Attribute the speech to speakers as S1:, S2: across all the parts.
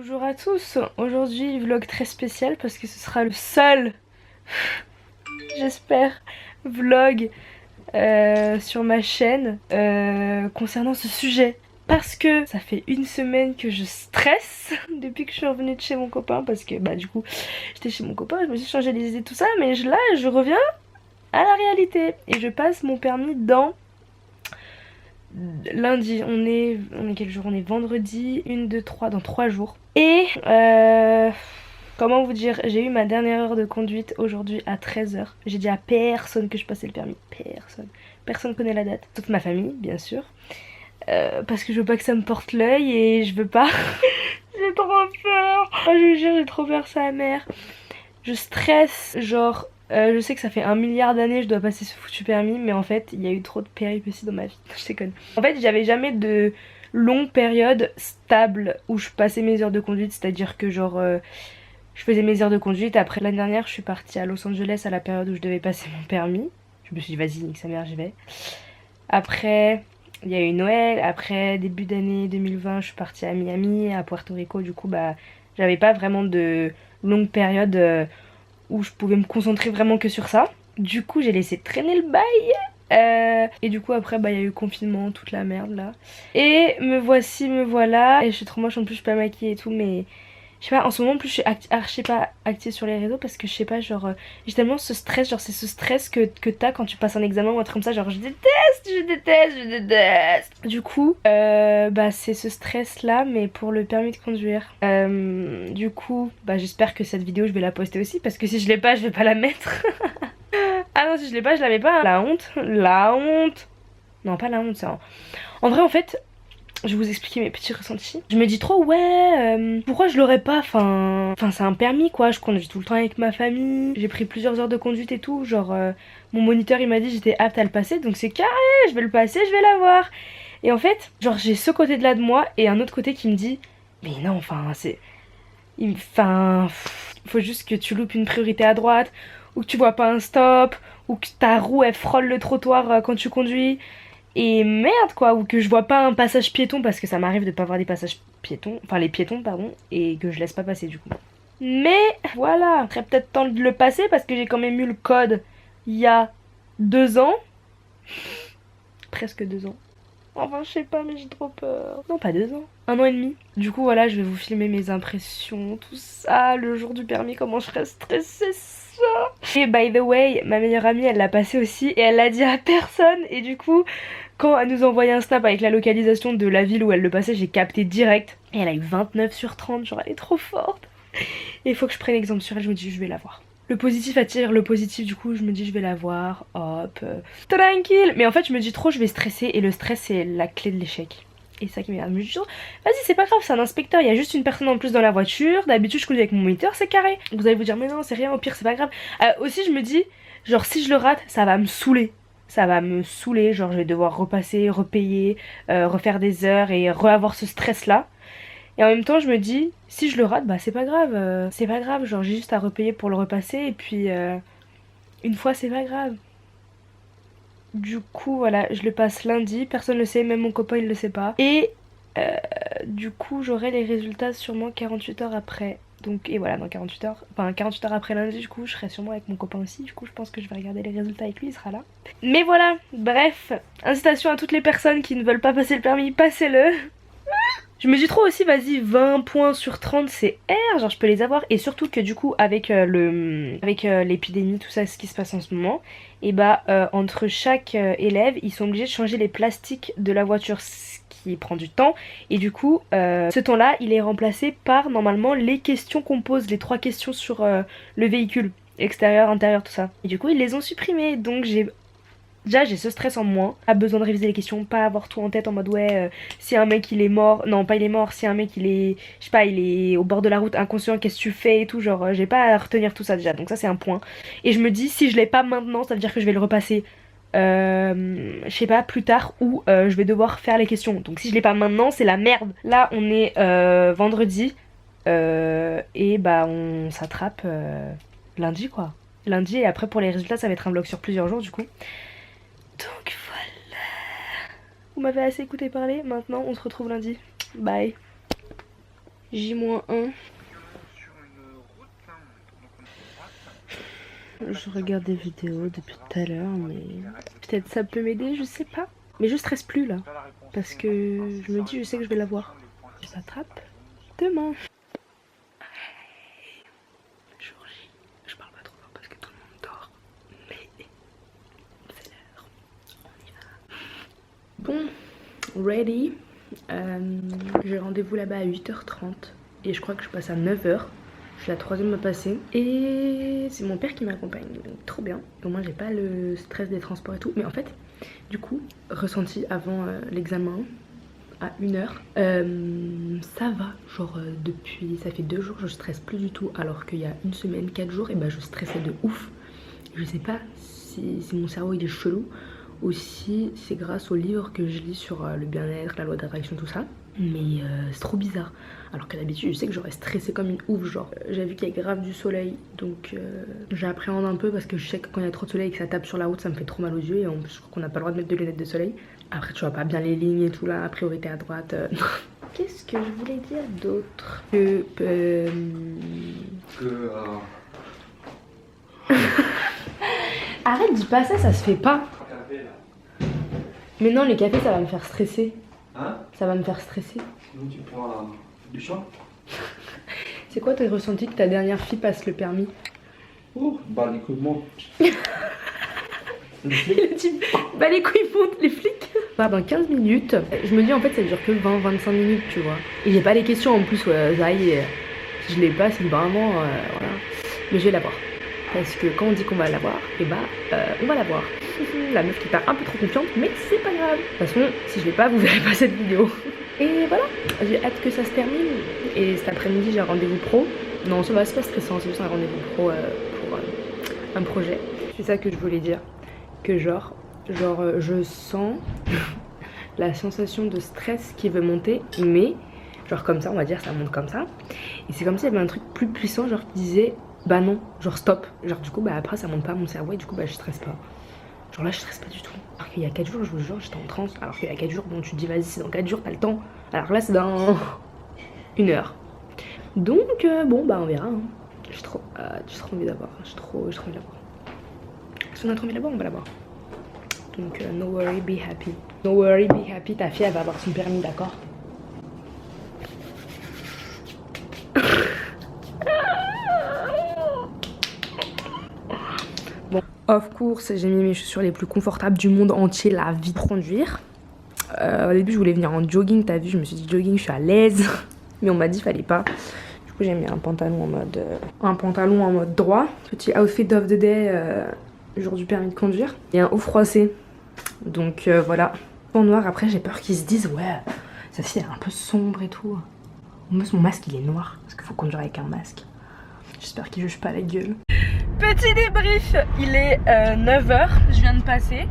S1: Bonjour à tous, aujourd'hui vlog très spécial parce que ce sera le seul, j'espère, vlog sur ma chaîne concernant ce sujet. Parce que ça fait une semaine que je stresse depuis que je suis revenue de chez mon copain parce que du coup j'étais chez mon copain, je me suis changé les idées tout ça mais là je reviens à la réalité et je passe mon permis dans lundi. On est quel jour? On est vendredi, 1, 2, 3, dans 3 jours. Et comment vous dire, j'ai eu ma dernière heure de conduite aujourd'hui à 13h. J'ai dit à personne que je passais le permis. Personne. Personne connaît la date. Sauf ma famille, bien sûr. Parce que je veux pas que ça me porte l'œil et je veux pas. J'ai trop peur. Oh, je vous jure, j'ai trop peur, sa mère. Je stresse, genre, je sais que ça fait 1 milliard d'années je dois passer ce foutu permis, mais en fait, il y a eu trop de péripéties dans ma vie. Je déconne. En fait, j'avais jamais de longue période stable où je passais mes heures de conduite, c'est-à-dire que genre, je faisais mes heures de conduite. Après, l'année dernière, je suis partie à Los Angeles à la période où je devais passer mon permis. Je me suis dit, vas-y, nique sa mère, j'y vais. Après, il y a eu Noël. Après, début d'année 2020, je suis partie à Miami, à Puerto Rico. Du coup, j'avais pas vraiment de longue période où je pouvais me concentrer vraiment que sur ça. Du coup, j'ai laissé traîner le bail. Et du coup, après, il y a eu confinement, toute la merde là. Et me voici, me voilà. Et je suis trop moche en plus, je suis pas maquillée et tout, mais je sais pas, en ce moment, en plus, je suis archi pas active sur les réseaux parce que je sais pas, genre, j'ai tellement ce stress, genre, c'est ce stress que t'as quand tu passes un examen ou un truc comme ça, genre, je déteste, je déteste, je déteste. Du coup, c'est ce stress là, mais pour le permis de conduire. Du coup, j'espère que cette vidéo, je vais la poster aussi parce que si je l'ai pas, je vais pas la mettre. Ah non, si je l'ai pas, je la mets pas. La honte, la honte. Non, pas la honte, ça. En vrai, en fait, je vais vous expliquer mes petits ressentis. Je me dis trop ouais, pourquoi je l'aurais pas, enfin c'est un permis quoi, je conduis tout le temps avec ma famille, j'ai pris plusieurs heures de conduite et tout, genre mon moniteur il m'a dit j'étais apte à le passer donc c'est carré, je vais le passer, je vais l'avoir. Et en fait, genre j'ai ce côté de là de moi et un autre côté qui me dit mais non, enfin c'est... Enfin, faut juste que tu loupes une priorité à droite, ou que tu vois pas un stop, ou que ta roue elle frôle le trottoir quand tu conduis. Et merde quoi, ou que je vois pas un passage piéton parce que ça m'arrive de pas voir des passages piétons, enfin les piétons pardon, et que je laisse pas passer du coup. Mais voilà, il serait peut-être temps de le passer parce que j'ai quand même eu le code il y a 2 ans, presque 2 ans. Enfin je sais pas mais j'ai trop peur. Non pas 2 ans, 1 an et demi. Du coup voilà, je vais vous filmer mes impressions, tout ça, le jour du permis, comment je serais stressée. Et by the way, ma meilleure amie elle l'a passé aussi et elle l'a dit à personne et du coup quand elle nous a envoyé un snap avec la localisation de la ville où elle le passait, j'ai capté direct et elle a eu 29 sur 30, genre elle est trop forte. Et il faut que je prenne exemple sur elle, je me dis je vais la voir. Le positif attire le positif, du coup je me dis je vais la voir, hop, tranquille. Mais en fait je me dis trop je vais stresser et le stress c'est la clé de l'échec. Et ça qui m'énerve, je me dis vas-y c'est pas grave, c'est un inspecteur, il y a juste une personne en plus dans la voiture, d'habitude je conduis avec mon moniteur, c'est carré. Vous allez vous dire mais non c'est rien, au pire c'est pas grave. Aussi je me dis, genre si je le rate ça va me saouler. Ça va me saouler, genre je vais devoir repasser, repayer, refaire des heures et re-avoir ce stress là. Et en même temps je me dis, si je le rate, c'est pas grave, genre j'ai juste à repayer pour le repasser et puis une fois c'est pas grave. Du coup, voilà, je le passe lundi, personne le sait, même mon copain il le sait pas. Et du coup, j'aurai les résultats sûrement 48 heures après. Donc, et voilà, dans 48 heures, enfin 48 heures après lundi, du coup, je serai sûrement avec mon copain aussi. Du coup, je pense que je vais regarder les résultats avec lui, il sera là. Mais voilà, bref, incitation à toutes les personnes qui ne veulent pas passer le permis, passez-le. Je me dis trop aussi, vas-y, 20 points sur 30 c'est R, genre je peux les avoir. Et surtout que du coup, avec l'épidémie, tout ça, ce qui se passe en ce moment, et entre chaque élève, ils sont obligés de changer les plastiques de la voiture, ce qui prend du temps. Et du coup, ce temps-là, il est remplacé par normalement les questions qu'on pose, les 3 questions sur le véhicule, extérieur, intérieur, tout ça. Et du coup, ils les ont supprimés, donc déjà j'ai ce stress en moins, pas besoin de réviser les questions, pas avoir tout en tête en mode ouais si un mec il est mort, non pas il est mort, si un mec il est, je sais pas, il est au bord de la route inconscient, qu'est-ce que tu fais et tout, genre j'ai pas à retenir tout ça déjà, donc ça c'est un point. Et je me dis si je l'ai pas maintenant, ça veut dire que je vais le repasser je sais pas plus tard ou je vais devoir faire les questions. Donc si je l'ai pas maintenant c'est la merde. Là on est vendredi et on s'attrape lundi quoi. Lundi et après pour les résultats ça va être un vlog sur plusieurs jours du coup. Donc voilà. Vous m'avez assez écouté parler, maintenant on se retrouve lundi. Bye. J-1. Je regarde des vidéos depuis tout à l'heure, mais peut-être ça peut m'aider, je sais pas. Mais je stresse plus là, parce que je me dis, je sais que je vais l'avoir. Je s'attrape demain. Jour J, je parle pas trop fort parce que tout le monde dort, mais c'est l'heure, on y va. Bon, ready. J'ai rendez-vous là-bas à 8h30 et je crois que je passe à 9h. Je suis la troisième à passer et c'est mon père qui m'accompagne, donc trop bien. Au moins j'ai pas le stress des transports et tout. Mais en fait, du coup, ressenti avant l'examen à 1h, ça va. Genre depuis, ça fait 2 jours, je stresse plus du tout. Alors qu'il y a une semaine, 4 jours, et bah je stressais de ouf. Je sais pas si mon cerveau il est chelou ou si c'est grâce aux livres que je lis sur le bien-être, la loi d'attraction, tout ça. Mais c'est trop bizarre. Alors qu'à l'habitude je sais que j'aurais stressé comme une ouf. Genre j'ai vu qu'il y a grave du soleil, donc j'appréhende un peu parce que je sais que quand il y a trop de soleil et que ça tape sur la route, ça me fait trop mal aux yeux. Et en plus je crois qu'on n'a pas le droit de mettre de lunettes de soleil. Après tu vois pas bien les lignes et tout là, priorité à droite. Qu'est-ce que je voulais dire d'autre Arrête, dis pas ça, ça se fait pas. Mais non, les cafés ça va me faire stresser.
S2: Hein? Ça
S1: va me faire stresser.
S2: Sinon tu prends du champ.
S1: C'est quoi tes ressentis que ta dernière fille passe le permis?
S2: Oh, bah les couilles montent.
S1: Le type, bah les couilles montent, les flics. Bah dans 15 minutes, je me dis en fait ça dure que 20-25 minutes tu vois. Et j'ai pas les questions en plus, ça y est, si je les passe c'est vraiment, voilà. Mais je vais l'avoir. Parce que quand on dit qu'on va l'avoir, et bah on va l'avoir. La meuf qui part un peu trop confiante, mais c'est pas grave. De toute façon, si je l'ai pas, vous verrez pas cette vidéo. Et voilà, j'ai hâte que ça se termine. Et cet après-midi, j'ai un rendez-vous pro. Non, ça va, c'est pas stressant, c'est juste un rendez-vous pro pour un projet. C'est ça que je voulais dire. Que genre je sens la sensation de stress qui veut monter, mais genre comme ça, on va dire, ça monte comme ça. Et c'est comme s'il y avait un truc plus puissant, genre qui disait, bah non, genre stop. Genre du coup, bah après, ça monte pas à mon cerveau et du coup, bah je stresse pas. Genre là je stresse pas du tout. Alors qu'il y a 4 jours je vous jure j'étais en transe. Alors qu'il y a 4 jours bon tu te dis vas-y c'est dans 4 jours t'as le temps. Alors là c'est dans 1 heure. Donc bon bah on verra hein. J'ai trop envie d'avoir. J'ai trop envie d'avoir. Si on a trop envie d'avoir on va l'avoir. Donc no worry be happy. No worry be happy, ta fille elle va avoir son permis d'accord. Of course, j'ai mis mes chaussures les plus confortables du monde entier, la vie de conduire. Au début, je voulais venir en jogging, t'as vu, je me suis dit jogging, je suis à l'aise. Mais on m'a dit fallait pas. Du coup, j'ai mis un pantalon en mode droit. Petit outfit of the day, jour du permis de conduire. Et un haut froissé. Donc voilà. En noir, après, j'ai peur qu'ils se disent ouais, sa fille elle est un peu sombre et tout. En plus, mon masque il est noir parce qu'il faut conduire avec un masque. J'espère qu'ils jugent pas la gueule. Petit débrief, il est 9h, je viens de passer,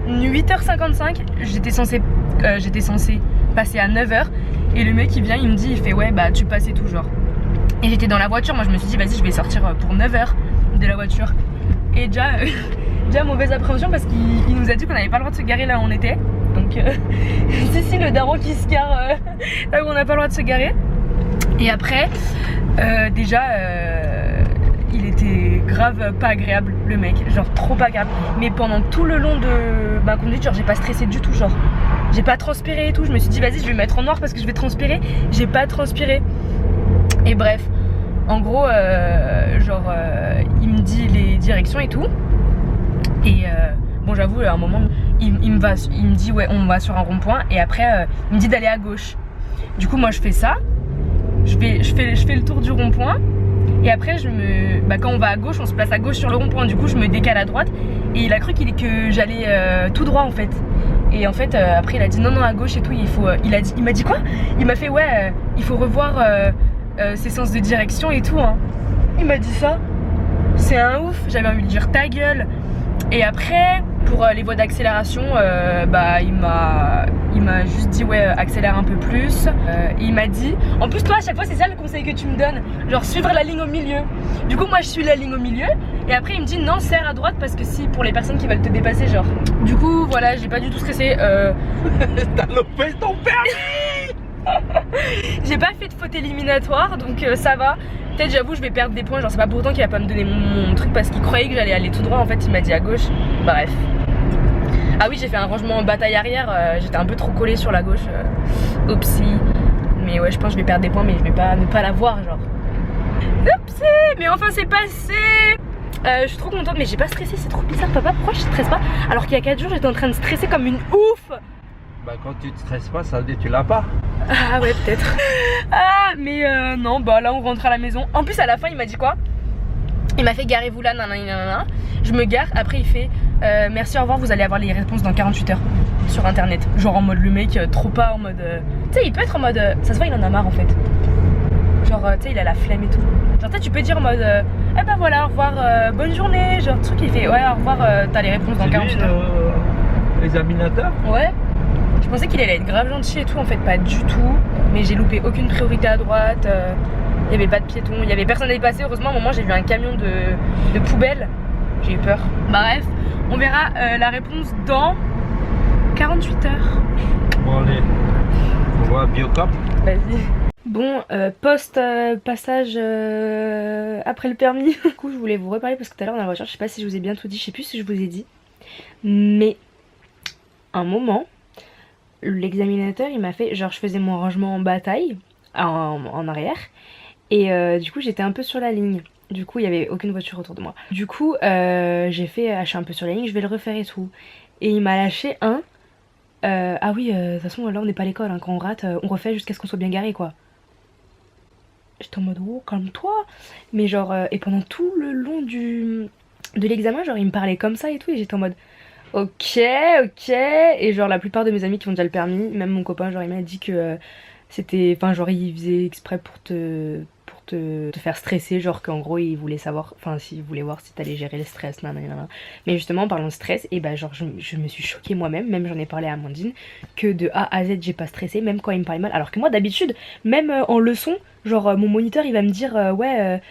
S1: 8h55, j'étais censée passer à 9h et le mec il vient, il me dit, il fait ouais bah tu passais tout genre. Et j'étais dans la voiture, moi je me suis dit vas-y je vais sortir pour 9h de la voiture. Et déjà mauvaise appréhension parce qu'il nous a dit qu'on n'avait pas le droit de se garer là où on était. Donc si le daron qui se gare là où on n'a pas le droit de se garer. Et après il était grave pas agréable le mec, genre trop pas agréable. Mais pendant tout le long de ma conduite, genre j'ai pas stressé du tout, genre j'ai pas transpiré et tout. Je me suis dit vas-y je vais me mettre en noir parce que je vais transpirer. J'ai pas transpiré. Et bref, en gros il me dit les directions et tout. Et bon j'avoue à un moment il me dit ouais on va sur un rond-point. Et après il me dit d'aller à gauche. Du coup moi je fais ça. Je fais le tour du rond-point. Et après quand on va à gauche, on se place à gauche sur le rond-point. Du coup je me décale à droite. Et il a cru que j'allais tout droit en fait. Et en fait après il a dit non à gauche et tout. Il m'a dit quoi? Il m'a fait ouais il faut revoir ses sens de direction et tout hein. Il m'a dit ça. C'est un ouf. J'avais envie de dire ta gueule. Et après pour les voies d'accélération il m'a juste dit ouais accélère un peu plus. Il m'a dit en plus toi à chaque fois c'est ça le conseil que tu me donnes, genre suivre la ligne au milieu. Du coup moi je suis la ligne au milieu et après il me dit non serre à droite parce que si pour les personnes qui veulent te dépasser genre. Du coup voilà j'ai pas du tout stressé.
S2: T'as loupé ton permis.
S1: J'ai pas fait de faute éliminatoire donc ça va. Peut-être j'avoue je vais perdre des points, genre c'est pas pour autant qu'il va pas me donner mon truc parce qu'il croyait que j'allais aller tout droit, en fait il m'a dit à gauche. Bref. Ah oui, j'ai fait un rangement en bataille arrière, j'étais un peu trop collée sur la gauche. Oupsie. Mais ouais, je pense que je vais perdre des points mais je vais pas ne pas l'avoir genre. Oupsie. Mais enfin c'est passé. Je suis trop contente mais j'ai pas stressé, c'est trop bizarre papa, pourquoi je stresse pas alors qu'il y a 4 jours j'étais en train de stresser comme une ouf.
S3: Bah quand tu te stresses pas, ça veut dire que tu l'as pas.
S1: Ah ouais peut-être. Ah mais non bah là on rentre à la maison. En plus à la fin il m'a dit quoi? Il m'a fait garez-vous là nanana. Je me gare, après il fait merci au revoir, vous allez avoir les réponses dans 48 heures sur internet. Genre en mode le mec trop pas en mode tu sais il peut être en mode ça se voit il en a marre en fait. Genre tu sais il a la flemme et tout. Genre tu peux dire en mode eh bah voilà au revoir bonne journée. Genre truc il fait ouais au revoir t'as les réponses dans 48 heures.
S3: L'examinateur?
S1: Ouais. Je pensais qu'il allait être grave gentil et tout, en fait pas du tout. Mais j'ai loupé aucune priorité à droite. Il y avait pas de piétons, il y avait personne à y passer. Heureusement, à un moment j'ai vu un camion de poubelle. J'ai eu peur. Bref, on verra la réponse dans 48 heures.
S3: Bon allez, on voit Biocop.
S1: Vas-y. Bon, passage après le permis. Du coup, je voulais vous reparler parce que tout à l'heure dans la voiture, je sais pas si je vous ai bien tout dit, je sais plus si je vous ai dit. Mais, un moment, l'examinateur il m'a fait, genre je faisais mon rangement en bataille, en arrière. Et du coup, j'étais un peu sur la ligne. Du coup, il y avait aucune voiture autour de moi. Du coup, j'ai fait, je suis un peu sur la ligne, je vais le refaire et tout. Et il m'a lâché un. Ah oui, de toute façon, là on n'est pas à l'école, hein. Quand on rate, on refait jusqu'à ce qu'on soit bien garé quoi. J'étais en mode oh calme-toi. Mais genre et pendant tout le long de l'examen genre il me parlait comme ça et tout et j'étais en mode ok. Et genre la plupart de mes amis qui ont déjà le permis, même mon copain genre il m'a dit que c'était, enfin genre il faisait exprès pour te faire stresser, genre qu'en gros il voulait savoir, enfin s'il voulait voir si t'allais gérer le stress, nanana. Mais justement en parlant de stress, et bah genre je me suis choquée moi-même, même j'en ai parlé à Amandine, que de A à Z j'ai pas stressé, même quand il me parlait mal, alors que moi d'habitude, même en leçon, genre mon moniteur il va me dire ouais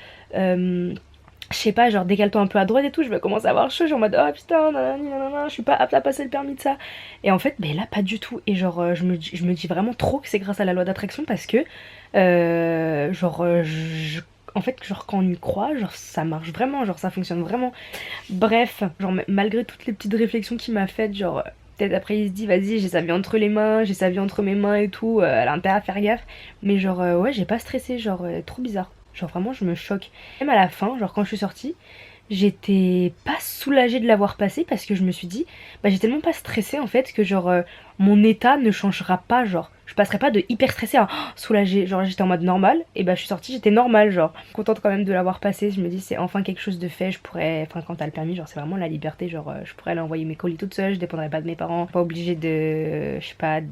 S1: je sais pas, genre décale-toi un peu à droite et tout, je vais commencer à avoir chaud, genre en mode oh putain, nanana, je suis pas apte à passer le permis de ça. Et en fait, mais là pas du tout. Et genre je me dis vraiment trop que c'est grâce à la loi d'attraction parce que en fait genre quand on y croit, genre ça marche vraiment, genre ça fonctionne vraiment. Bref, genre malgré toutes les petites réflexions qu'il m'a faites, genre peut-être après il se dit vas-y j'ai sa vie entre les mains, j'ai sa vie entre mes mains et tout, elle a intérêt à faire gaffe. Mais genre ouais j'ai pas stressé, genre trop bizarre. Genre vraiment je me choque. Même à la fin, genre quand je suis sortie, j'étais pas soulagée de l'avoir passé parce que je me suis dit, bah j'ai tellement pas stressé en fait que genre mon état ne changera pas, genre je passerai pas de hyper stressée à soulagée, genre j'étais en mode normal et bah je suis sortie j'étais normale, genre contente quand même de l'avoir passé. Je me dis c'est enfin quelque chose de fait, je pourrais, enfin quand t'as le permis genre c'est vraiment la liberté, genre je pourrais aller envoyer mes colis toute seule, je dépendrais pas de mes parents, pas obligée de, je sais pas,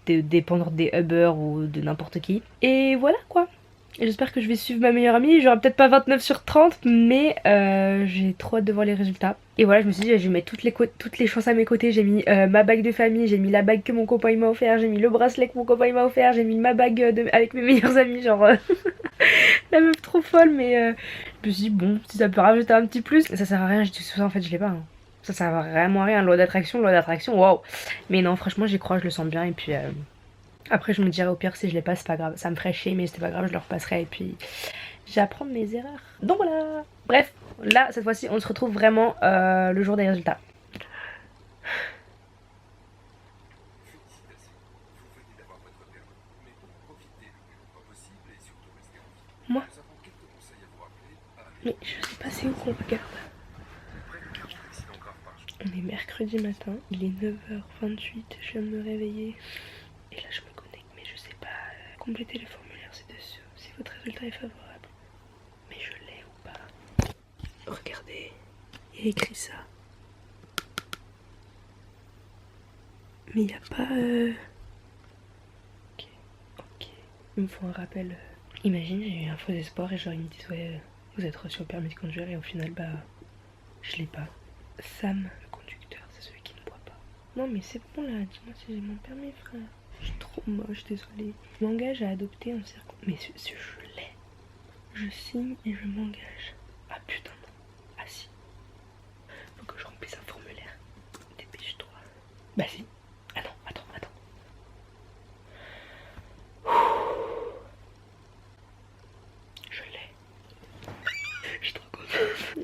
S1: de dépendre des Uber ou de n'importe qui. Et voilà quoi. Et j'espère que je vais suivre ma meilleure amie. J'aurai peut-être pas 29 sur 30, mais j'ai trop hâte de voir les résultats. Et voilà, je me suis dit, je vais mettre toutes les chances à mes côtés. J'ai mis ma bague de famille, j'ai mis la bague que mon copain il m'a offert, j'ai mis le bracelet que mon copain il m'a offert, j'ai mis ma bague avec mes meilleurs amis, genre la meuf trop folle. Mais je me suis dit, bon, si ça peut rajouter un petit plus, ça sert à rien. J'ai dit, ça en fait, je l'ai pas. Hein. Ça sert vraiment à rien. Loi d'attraction, waouh. Mais non, franchement, j'y crois, je le sens bien. Et puis. Après je me dirais au pire si je les passe c'est pas grave, ça me ferait chier mais c'était pas grave, je le repasserai et puis j'apprends de mes erreurs. Donc voilà. Bref, là cette fois-ci on se retrouve vraiment le jour des résultats. Moi mais je sais pas c'est où qu'on regarde. On est mercredi matin, il est 9h28, je viens de me réveiller. Et là je me connecte mais je sais pas compléter le formulaire ci-dessus si votre résultat est favorable. Mais je l'ai ou pas. Regardez, il y a écrit ça. Mais il n'y a pas... Ok. Il me faut un rappel. Imagine j'ai eu un faux espoir et genre ils me disent ouais vous êtes reçu au permis de conduire et au final bah je l'ai pas. Sam, le conducteur, c'est celui qui ne boit pas. Non mais c'est bon là, dis-moi si j'ai mon permis frère. Je suis trop moche, désolée. Je m'engage à adopter un circoncis. Mais je l'ai. Je signe et je m'engage. Ah putain non. Ah si. Faut que je remplisse un formulaire. Dépêche-toi. Bah si. Ah non, attends.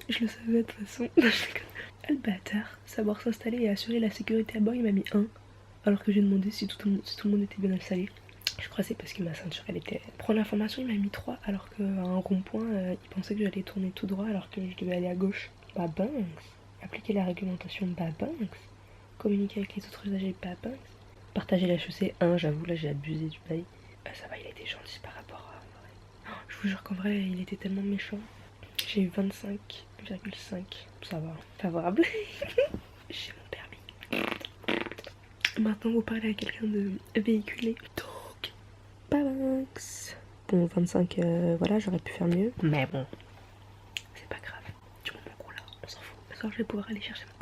S1: Je le savais de toute façon. Ah, le bâtard. Savoir s'installer et assurer la sécurité à bord, il m'a mis 1. Alors que j'ai demandé si tout le monde était bien installé. Je crois que c'est parce que ma ceinture elle était... Pour l'information il m'a mis 3 alors qu'à un rond-point il pensait que j'allais tourner tout droit alors que je devais aller à gauche. Bah Banks. Appliquer la réglementation, bah Banks. Communiquer avec les autres usagers, bah Banks. Partager la chaussée, 1, j'avoue là j'ai abusé du bail. Ça va, il a été gentil par rapport à... Oh, je vous jure qu'en vrai il était tellement méchant. J'ai eu 25,5. Ça va, favorable. J'ai mon permis. Maintenant vous parlez à quelqu'un de véhiculé. Donc, Banks. Bon, 25, voilà, j'aurais pu faire mieux. Mais bon, c'est pas grave. Du moment qu'on l'a, on s'en fout. Ce soir, je vais pouvoir aller chercher mon